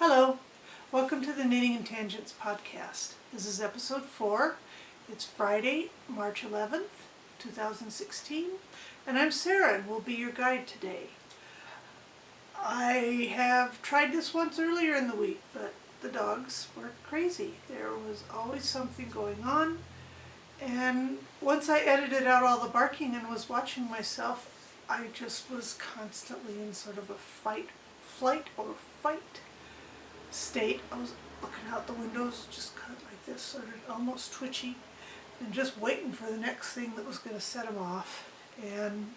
Hello, welcome to the Knitting and Tangents podcast. This is episode 4. It's Friday, March 11th, 2016, and I'm Sarah and will be your guide today. I have tried this once earlier in the week, but the dogs were crazy. There was always something going on, and once I edited out all the barking and was watching myself, I just was constantly in sort of a fight state. I was looking out the windows, just kind of like this, sort of almost twitchy, and just waiting for the next thing that was going to set them off. And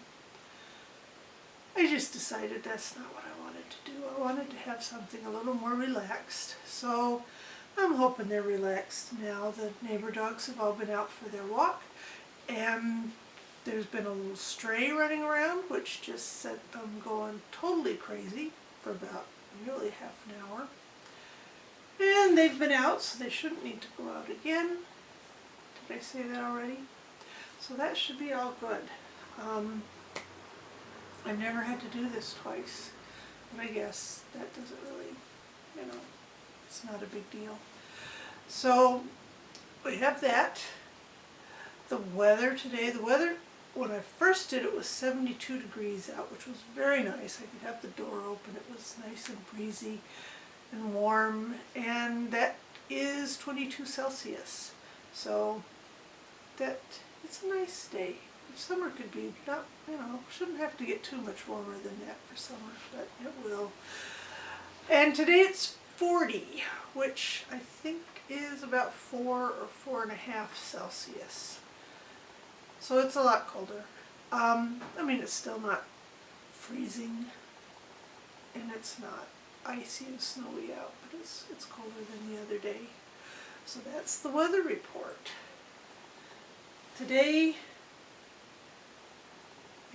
I just decided that's not what I wanted to do. I wanted to have something a little more relaxed. So I'm hoping they're relaxed now. The neighbor dogs have all been out for their walk, and there's been a little stray running around, which just set them going totally crazy for about nearly half an hour. And they've been out, so they shouldn't need to go out again. Did I say that already? So that should be all good. I've never had to do this twice, but I guess that doesn't really, it's not a big deal. So we have that. The weather today, when I first did it was 72 degrees out, which was very nice. I could have the door open. It was nice and breezy and warm, and that is 22 Celsius. So that it's a nice day. Summer could be not, shouldn't have to get too much warmer than that for summer, but it will. And today it's 40, which I think is about 4 or 4.5 Celsius. So it's a lot colder. It's still not freezing, and it's not icy and snowy out, but it's colder than the other day. So that's the weather report. Today,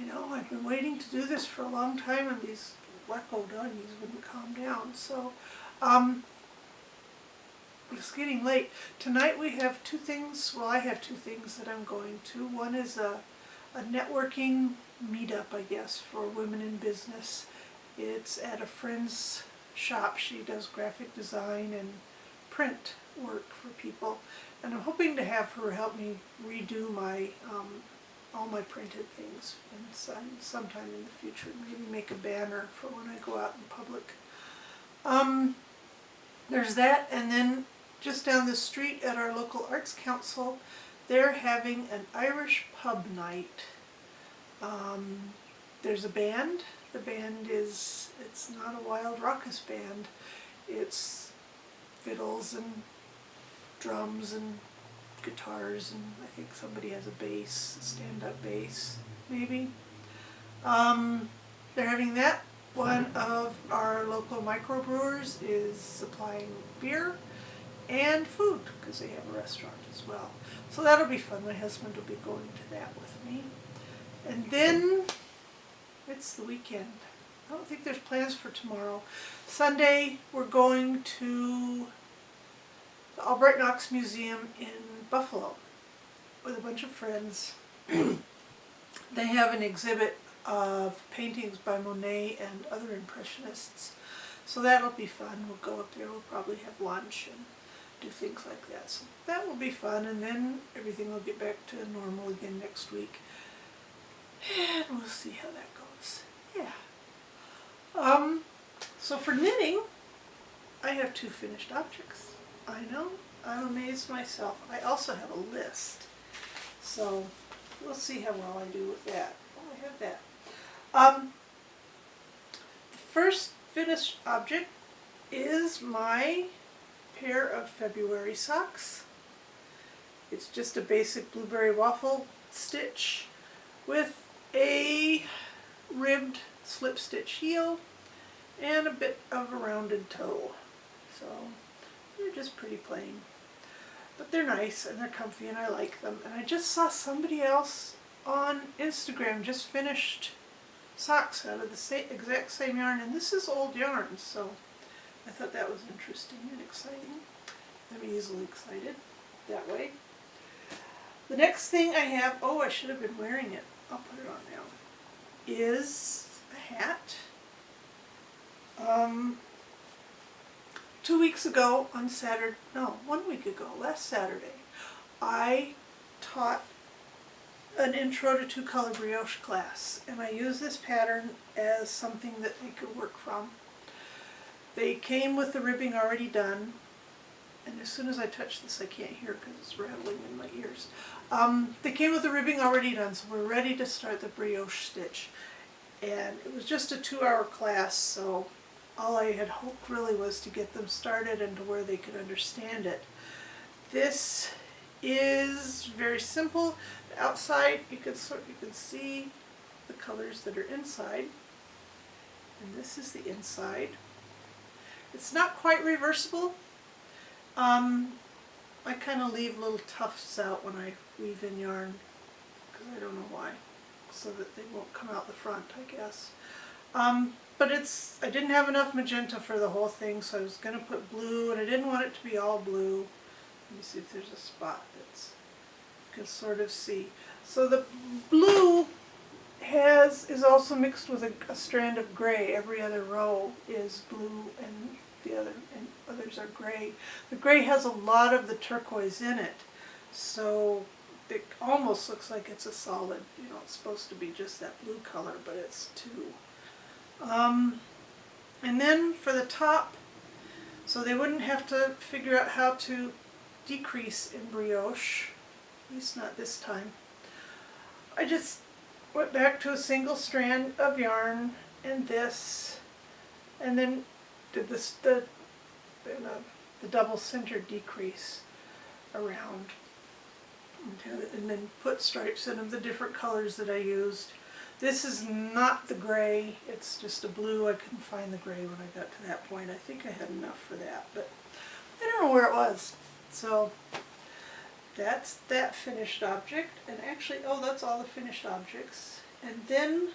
I've been waiting to do this for a long time, and these wacko doggies wouldn't calm down. So, it's getting late. Tonight we have two things. Well, I have two things that I'm going to. One is a networking meetup, I guess, for women in business. It's at a friend's shop. She does graphic design and print work for people, and I'm hoping to have her help me redo my all my printed things sometime in the future. Maybe make a banner for when I go out in public. There's that, and then just down the street at our local arts council, they're having an Irish pub night. There's a band. The band it's not a wild raucous band. It's fiddles and drums and guitars, and I think somebody has a bass, a stand-up bass, maybe. They're having that. One of our local microbrewers is supplying beer and food, because they have a restaurant as well. So that'll be fun. My husband will be going to that with me. And then it's the weekend. I don't think there's plans for tomorrow. Sunday, we're going to the Albright Knox Museum in Buffalo with a bunch of friends. They have an exhibit of paintings by Monet and other impressionists. So that'll be fun. We'll go up there. We'll probably have lunch and do things like that. So that will be fun, and then everything will get back to normal again next week. And we'll see how that goes. Yeah. So for knitting, I have 2 finished objects. I know, I'm amazed myself. I also have a list. So we'll see how well I do with that. Oh, I have that. The first finished object is my pair of February socks. It's just a basic blueberry waffle stitch with a ribbed slip stitch heel and a bit of a rounded toe. So they're just pretty plain, but they're nice and they're comfy and I like them. And I just saw somebody else on Instagram just finished socks out of the exact same yarn, and this is old yarn, so I thought that was interesting and exciting. I'm easily excited that way. The next thing I have, I should have been wearing it, I'll put it on now, is a hat. 2 weeks ago on Saturday, no, 1 week ago, last Saturday, I taught an intro to two-color brioche class, and I used this pattern as something that they could work from. They came with the ribbing already done, and as soon as I touch this I can't hear because it's rattling in my ears. They came with the ribbing already done, so we're ready to start the brioche stitch. And it was just a 2-hour class, so all I had hoped really was to get them started and to where they could understand it. This is very simple. The outside, you can see the colors that are inside, and this is the inside. It's not quite reversible. I kind of leave little tufts out when I weave in yarn, because I don't know why, so that they won't come out the front, I guess. But I didn't have enough magenta for the whole thing, so I was going to put blue, and I didn't want it to be all blue. Let me see if there's a spot that you can sort of see. So the blue is also mixed with a strand of gray. Every other row is blue, and others are gray. The gray has a lot of the turquoise in it, so it almost looks like it's a solid. It's supposed to be just that blue color, but it's two. And then for the top, so they wouldn't have to figure out how to decrease in brioche, at least not this time. I just went back to a single strand of yarn and this, and then did the double center decrease around, and then put stripes in of the different colors that I used. This is not the gray, it's just a blue. I couldn't find the gray when I got to that point. I think I had enough for that, but I don't know where it was. So that's that finished object, and actually, that's all the finished objects. And then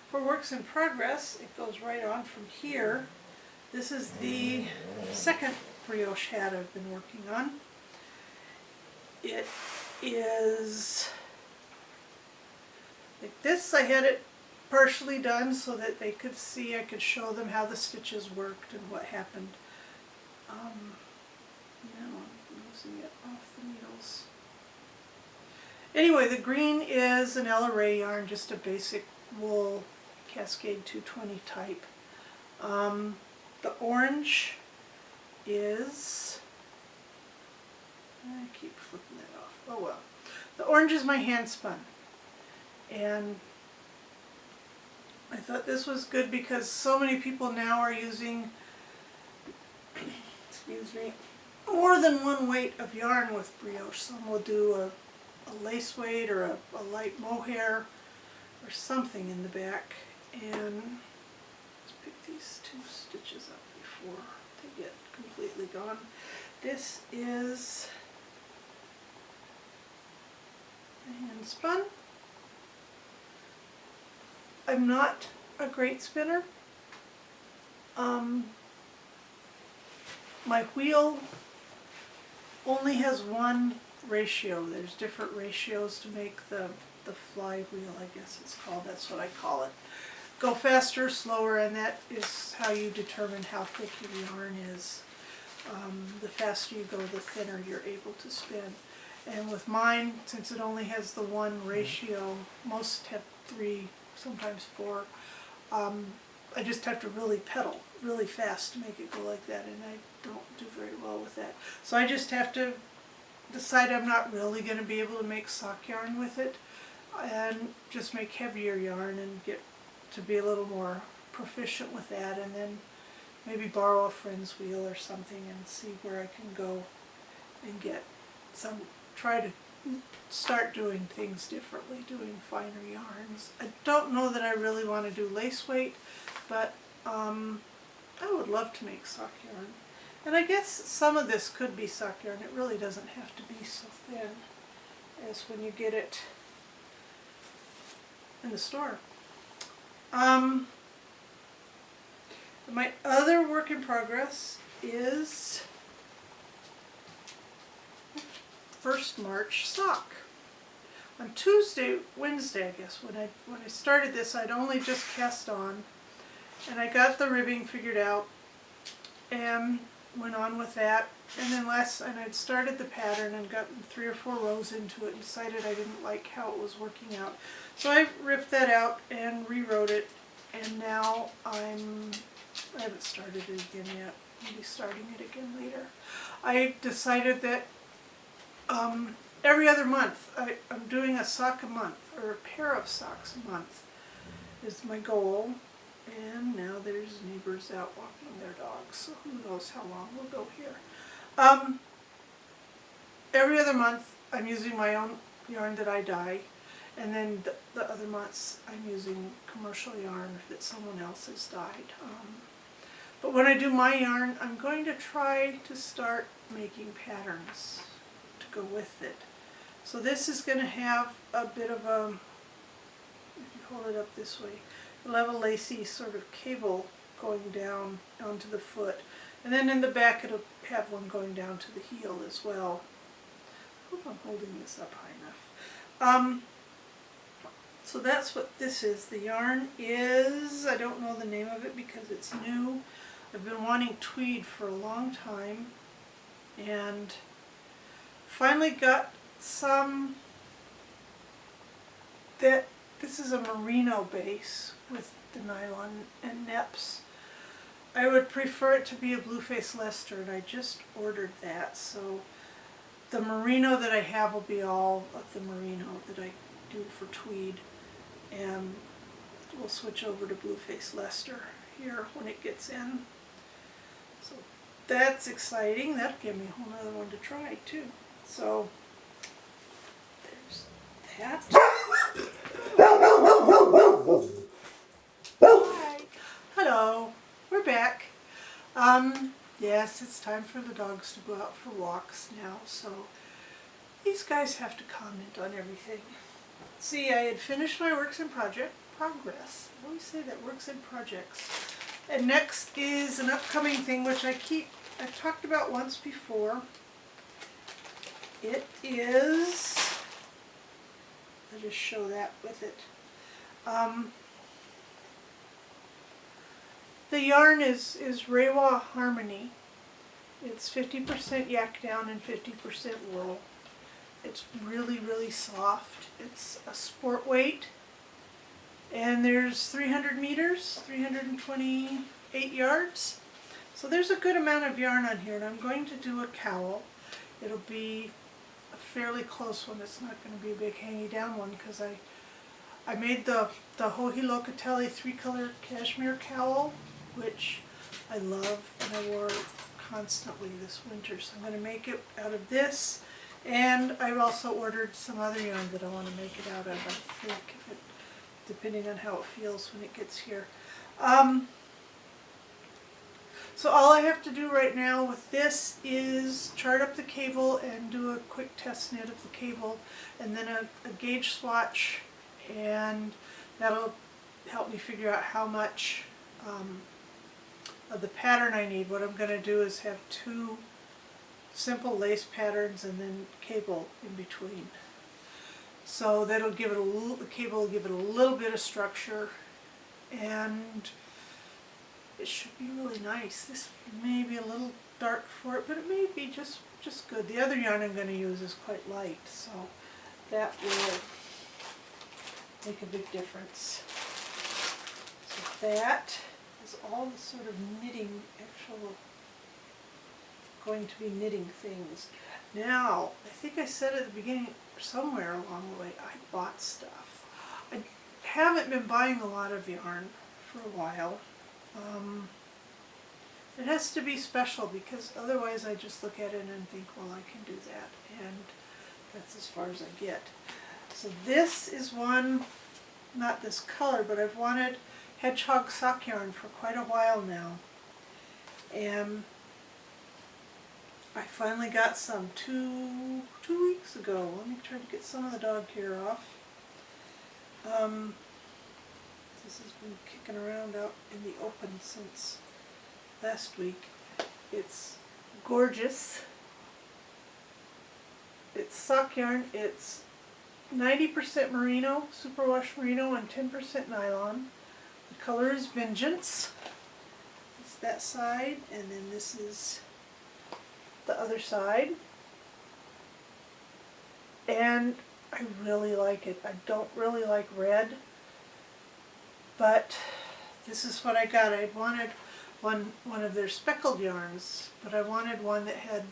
for works in progress, it goes right on from here. This is the second brioche hat I've been working on. It is like this. I had it partially done so that they could see, I could show them how the stitches worked and what happened. Now I'm losing it off the needles. Anyway, the green is an Ella Ray yarn, just a basic wool Cascade 220 type. The orange is, I keep flipping that off, oh well. The orange is my hand spun, and I thought this was good because so many people now are using, excuse me, more than one weight of yarn with brioche. Some will do a lace weight or a light mohair or something in the back. And let's pick these two stitches up before they get completely gone. This is a hand spun. I'm not a great spinner. My wheel only has one ratio. There's different ratios to make the flywheel, I guess it's called. That's what I call it. Go faster, slower, and that is how you determine how thick your yarn is. The faster you go, the thinner you're able to spin. And with mine, since it only has the one ratio, most have 3, sometimes 4, I just have to really pedal really fast to make it go like that, and I don't do very well with that. So I just have to decide I'm not really going to be able to make sock yarn with it, and just make heavier yarn and get to be a little more proficient with that, and then maybe borrow a friend's wheel or something and see where I can go and get some, try to start doing things differently, doing finer yarns. I don't know that I really want to do lace weight, but I would love to make sock yarn. And I guess some of this could be sock yarn. It really doesn't have to be so thin as when you get it in the store. My other work in progress is 1st March sock. On Wednesday, I guess, when I started this, I'd only just cast on, and I got the ribbing figured out, and went on with that. And then and I'd started the pattern and gotten 3 or 4 rows into it and decided I didn't like how it was working out. So I ripped that out and rewrote it, and now I haven't started it again yet. I'll be starting it again later. I decided that every other month I'm doing a sock a month, or a pair of socks a month is my goal. And now there's neighbors out walking their dogs, so who knows how long we'll go here. Every other month I'm using my own yarn that I dye, and then the other months I'm using commercial yarn that someone else has dyed. But when I do my yarn, I'm going to try to start making patterns to go with it. So this is going to have a bit of a, if you hold it up this way, you'll have a lacy sort of cable going down onto the foot. And then in the back it'll have one going down to the heel as well. I hope I'm holding this up high enough. So that's what this is. The yarn is, I don't know the name of it because it's new. I've been wanting tweed for a long time, and finally got some that this is a merino base with the nylon and neps. I would prefer it to be a Blueface Leicester, and I just ordered that, so the merino that I have will be all of the merino that I do for tweed, and we'll switch over to Blueface Leicester here when it gets in. So that's exciting. That'll give me a whole other one to try too. So there's that. Hi. Hello. We're back. Yes, it's time for the dogs to go out for walks now, so these guys have to comment on everything. See, I had finished my works in progress. I always say that, works in projects. And next is an upcoming thing which I've talked about once before. It is, I'll just show that with it. The yarn is Reiwa Harmony. It's 50% yak down and 50% wool. It's really, really soft. It's a sport weight. And there's 300 meters, 328 yards. So there's a good amount of yarn on here, and I'm going to do a cowl. It'll be a fairly close one. It's not going to be a big hanging down one because I made the Hohi Locatelli 3-color cashmere cowl, which I love, and I wore it constantly this winter. So I'm going to make it out of this, and I've also ordered some other yarn that I want to make it out of, I think, depending on how it feels when it gets here. So all I have to do right now with this is chart up the cable and do a quick test knit of the cable, and then a gauge swatch, and that'll help me figure out how much of the pattern I need. What I'm going to do is have 2 simple lace patterns and then cable in between. So that'll give it the cable will give it a little bit of structure, and it should be really nice. This may be a little dark for it, but it may be just good. The other yarn I'm going to use is quite light, so that will make a big difference. So that is all the sort of knitting, going to be knitting things. Now, I think I said at the beginning, somewhere along the way, I bought stuff. I haven't been buying a lot of yarn for a while. It has to be special because otherwise I just look at it and think, well, I can do that, and that's as far as I get. So this is one, not this color, but I've wanted hedgehog sock yarn for quite a while now, and I finally got some two weeks ago. Let me try to get some of the dog hair off. This has been kicking around out in the open since last week. It's gorgeous. It's sock yarn. It's 90% merino, superwash merino, and 10% nylon. The color is Vengeance. It's that side, and then this is the other side. And I really like it. I don't really like red, but this is what I got. I wanted one of their speckled yarns, but I wanted one that had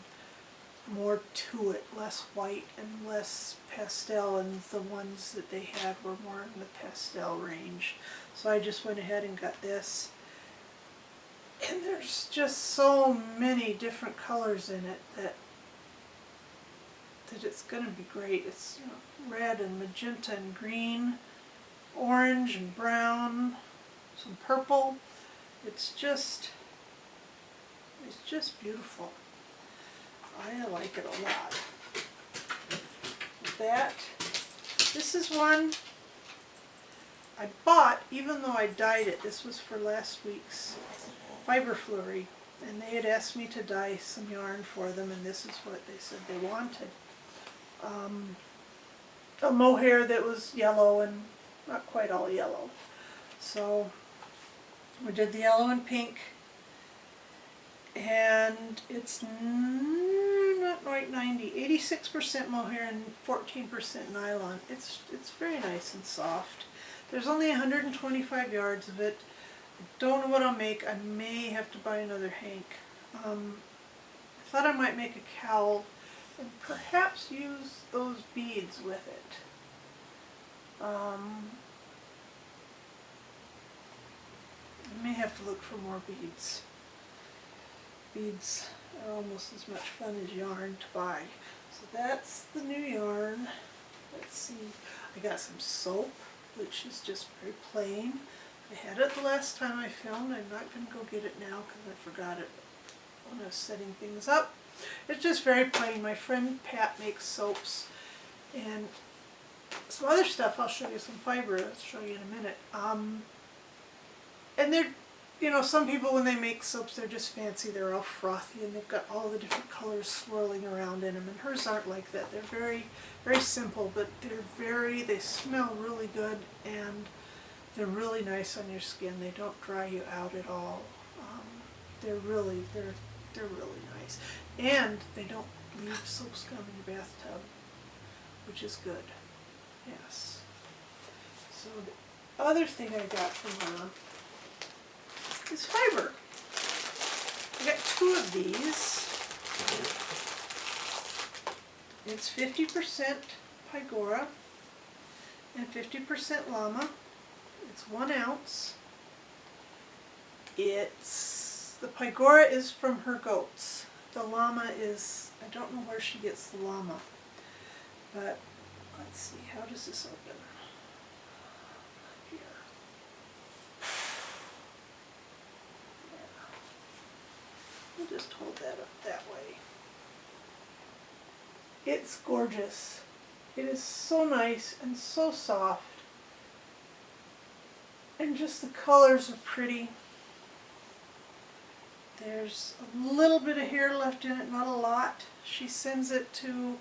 more to it, less white and less pastel, and the ones that they had were more in the pastel range. So I just went ahead and got this. And there's just so many different colors in it that it's going to be great. It's, you know, red and magenta and green, orange and brown, some purple. It's just beautiful. I like it a lot. This is one I bought, even though I dyed it. This was for last week's Fiber Flurry, and they had asked me to dye some yarn for them, and this is what they said they wanted. A mohair that was yellow and not quite all yellow. So we did the yellow and pink, and it's not quite 86% mohair and 14% nylon. It's very nice and soft. There's only 125 yards of it. I don't know what I'll make. I may have to buy another hank. I thought I might make a cowl and perhaps use those beads with it. I may have to look for more beads. Beads are almost as much fun as yarn to buy. So that's the new yarn. Let's see. I got some soap, which is just very plain. I had it the last time I filmed. I'm not going to go get it now because I forgot it when I was setting things up. It's just very plain. My friend Pat makes soaps and some other stuff. I'll show you some fiber. I'll show you in a minute. And they're, you know, some people when they make soaps, they're just fancy. They're all frothy and they've got all the different colors swirling around in them. And hers aren't like that. They're very, very simple, but they smell really good and they're really nice on your skin. They don't dry you out at all. They're really nice. And they don't leave soap scum in your bathtub, which is good. Yes. So the other thing I got from her is fiber. I got 2 of these. It's 50% Pygora and 50% llama. It's 1 ounce. The Pygora is from her goats. The llama is, I don't know where she gets the llama, but let's see, how does this open? Here. Yeah. We'll just hold that up that way. It's gorgeous. It is so nice and so soft. And just the colors are pretty. There's a little bit of hair left in it, not a lot. She sends it to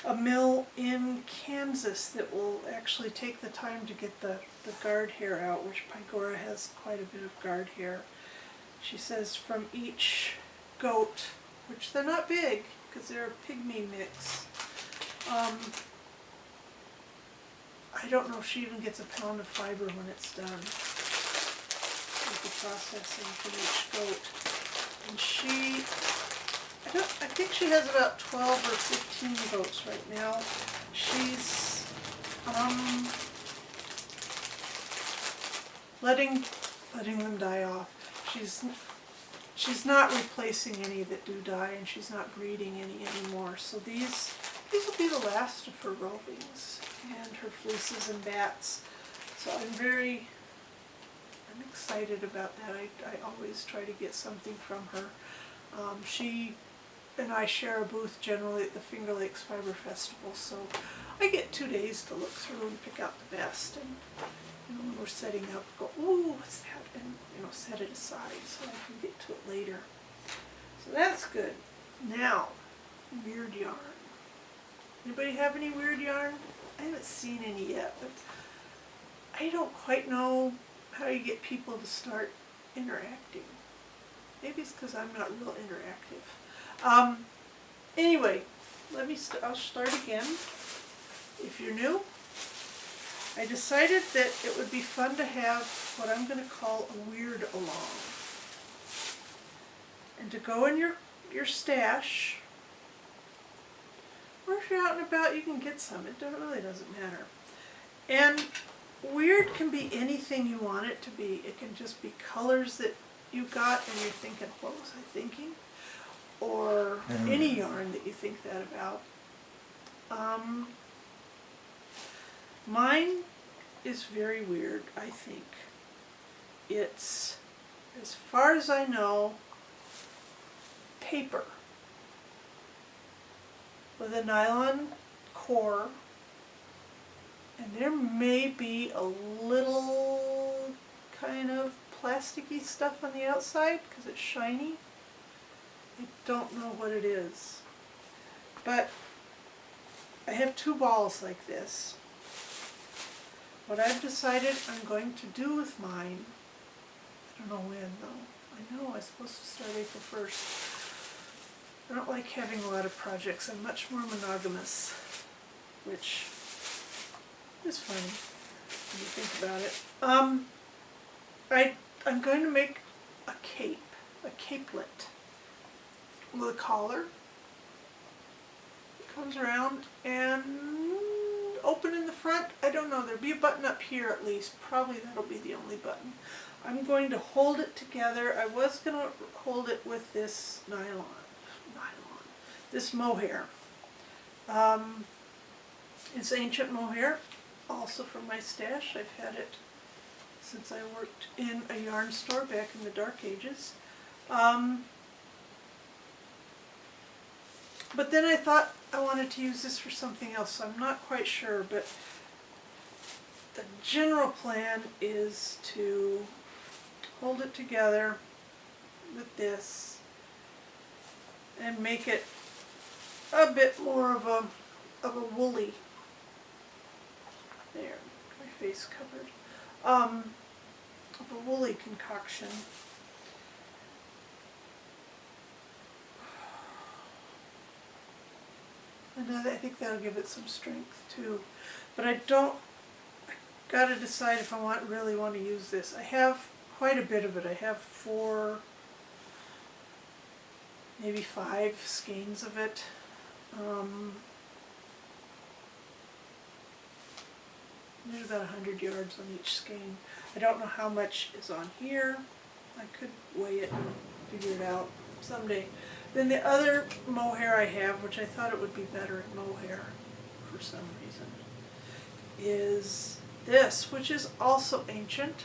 a mill in Kansas that will actually take the time to get the guard hair out, which Pygora has quite a bit of guard hair. She says from each goat, which they're not big because they're a pygmy mix. I don't know if she even gets a pound of fiber when it's done with the processing for each goat. And I think she has about 12 or 15 goats right now. She's letting them die off. She's not replacing any that do die, and she's not breeding any anymore. So these will be the last of her rovings and her fleeces and bats. So I'm excited about that. I always try to get something from her. She and I share a booth generally at the Finger Lakes Fiber Festival, so I get 2 days to look through and pick out the best. And when we're setting up, go, ooh, what's that? And set it aside so I can get to it later. So that's good. Now, weird yarn. Anybody have any weird yarn? I haven't seen any yet, but I don't quite know how you get people to start interacting. Maybe it's because I'm not real interactive. Anyway, I'll start again. If you're new, I decided that it would be fun to have what I'm going to call a weird along. And to go in your stash, or if you're out and about, you can get some. It really doesn't matter. And weird can be anything you want it to be. It can just be colors that you got and you're thinking, what was I thinking? Or any yarn that you think that about. Mine is very weird, I think. It's, as far as I know, paper with a nylon core, and there may be a little kind of plasticky stuff on the outside because it's shiny. I don't know what it is, but I have 2 balls like this. What I've decided I'm going to do with mine, I don't know when though. I know I'm supposed to start April 1st. I don't like having a lot of projects. I'm much more monogamous, which is funny when you think about it. I'm going to make a capelet with a collar. It comes around and open in the front. I don't know, there'll be a button up here at least. Probably that'll be the only button. I'm going to hold it together. I was going to hold it with this this mohair. It's ancient mohair, also from my stash. I've had it since I worked in a yarn store back in the dark ages. But then I thought I wanted to use this for something else, so I'm not quite sure, but the general plan is to hold it together with this and make it a bit more of a woolly, there, my face covered, of a woolly concoction. And I think that'll give it some strength too. But I gotta decide if I really want to use this. I have quite a bit of it. I have 4, maybe 5 skeins of it. There's about 100 yards on each skein. I don't know how much is on here. I could weigh it and figure it out someday. Then the other mohair I have, which I thought it would be better in mohair for some reason, is this, which is also ancient.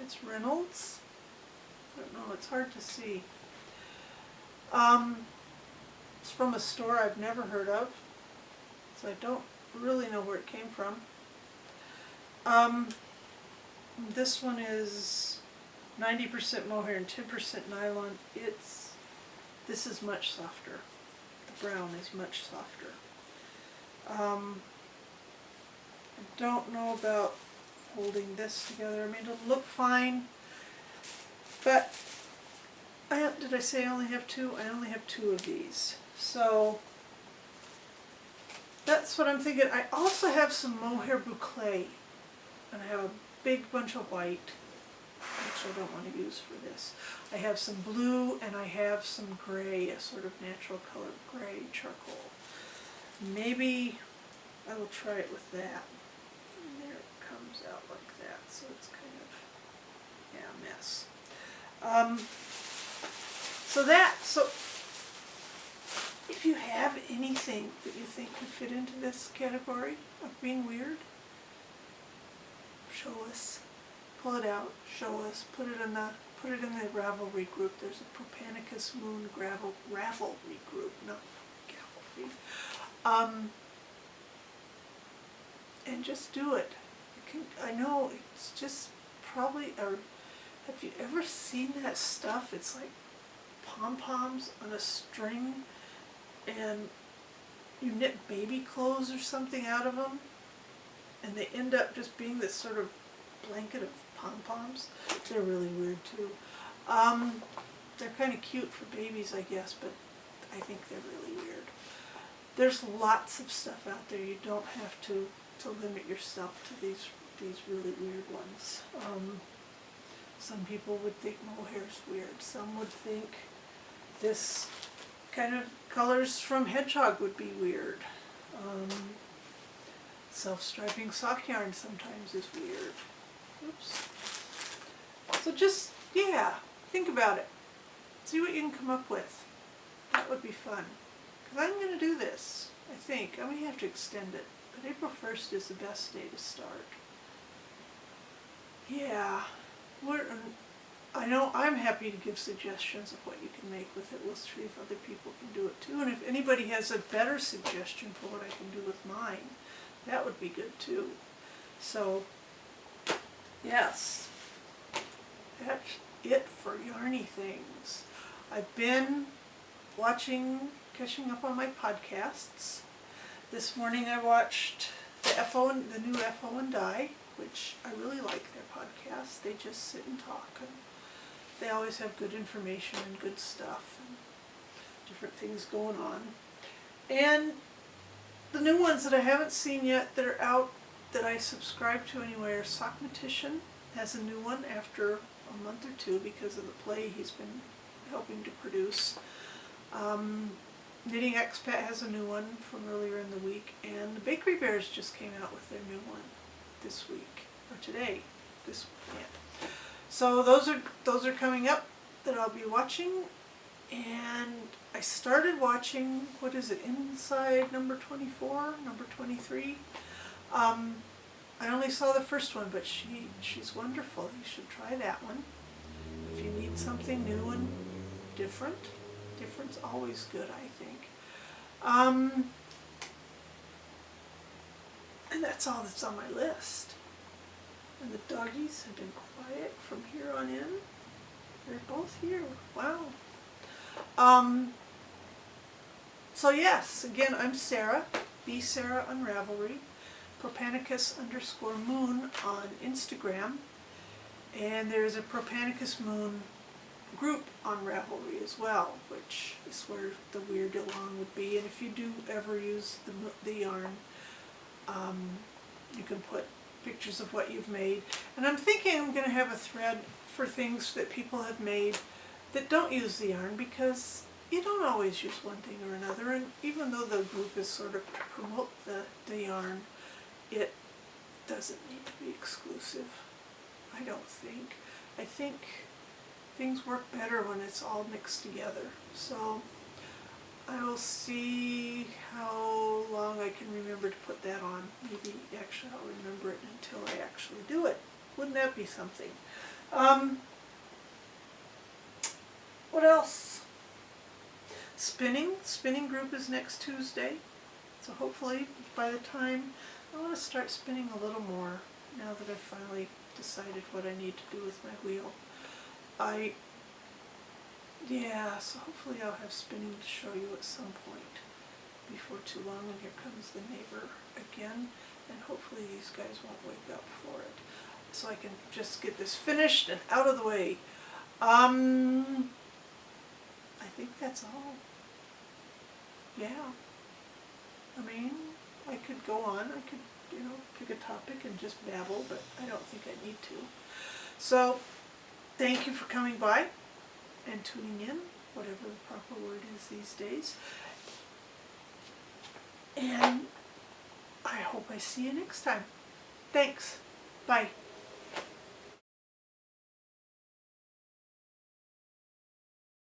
It's Reynolds. I don't know, it's hard to see. It's from a store I've never heard of, so I don't really know where it came from. This one is 90% mohair and 10% nylon. This is much softer. The brown is much softer. I don't know about holding this together. I mean, it'll look fine, but did I say I only have 2? I only have 2 of these. So that's what I'm thinking. I also have some mohair boucle, and I have a big bunch of white, which I don't want to use for this. I have some blue and I have some gray, a sort of natural colored gray charcoal. Maybe I will try it with that. And there it comes out like that, so it's kind of, yeah, a mess. So if you have anything that you think could fit into this category of being weird, show us. Pull it out, show us, put it in the Ravelry group. There's a Propanicus Moon Ravelry group, not Gallery. And just do it. I know it's just probably, have you ever seen that stuff? It's like pom-poms on a string, and you knit baby clothes or something out of them, and they end up just being this sort of blanket of pom-poms. They're really weird too. They're kind of cute for babies, I guess, but I think they're really weird. There's lots of stuff out there. You don't have to limit yourself to these really weird ones. Some people would think mohair's weird. Some would think this kind of colors from hedgehog would be weird. Self-striping sock yarn sometimes is weird. Oops. So just, yeah, think about it. See what you can come up with. That would be fun. Because I'm going to do this, I think. I may have to extend it. But April 1st is the best day to start. Yeah. I know I'm happy to give suggestions of what you can make with it. We'll see if other people can do it too. And if anybody has a better suggestion for what I can do with mine, that would be good too. So, yes. That's it for yarny things. I've been catching up on my podcasts. This morning I watched the new FO and Die, which I really like their podcast. They just sit and talk, and they always have good information and good stuff and different things going on. And the new ones that I haven't seen yet that are out that I subscribe to anyway are Sockmatician has a new one after a month or two because of the play he's been helping to produce. Knitting Expat has a new one from earlier in the week, and the Bakery Bears just came out with their new one this week, or today, this weekend. So those are coming up that I'll be watching, and I started watching, what is it, Inside number 24, number 23. I only saw the first one, but she's wonderful. You should try that one. If you need something new and different's always good, I think. And that's all that's on my list. And the doggies have been quiet from here on in. They're both here. Wow. So yes, again, I'm Sarah, Sarah on Ravelry, Propanicus_moon on Instagram, and there's a Propanicus Moon group on Ravelry as well, which is where the weird along would be. And if you do ever use the yarn, you can put pictures of what you've made. And I'm thinking I'm going to have a thread for things that people have made that don't use the yarn, because you don't always use one thing or another. And even though the group is sort of to promote the yarn, it doesn't need to be exclusive, I don't think. I think things work better when it's all mixed together. So I will see how long I can remember to put that on. Maybe actually I'll remember it until I actually do it. Wouldn't that be something? What else? Spinning group is next Tuesday. So hopefully by the time, I want to start spinning a little more now that I've finally decided what I need to do with my wheel. So hopefully I'll have spinning to show you at some point before too long. And here comes the neighbor again, and hopefully these guys won't wake up for it, so I can just get this finished and out of the way. I think that's all. Yeah. I mean, I could go on. I could, pick a topic and just babble, but I don't think I need to. So, thank you for coming by and tuning in, whatever the proper word is these days. And I hope I see you next time. Thanks. Bye.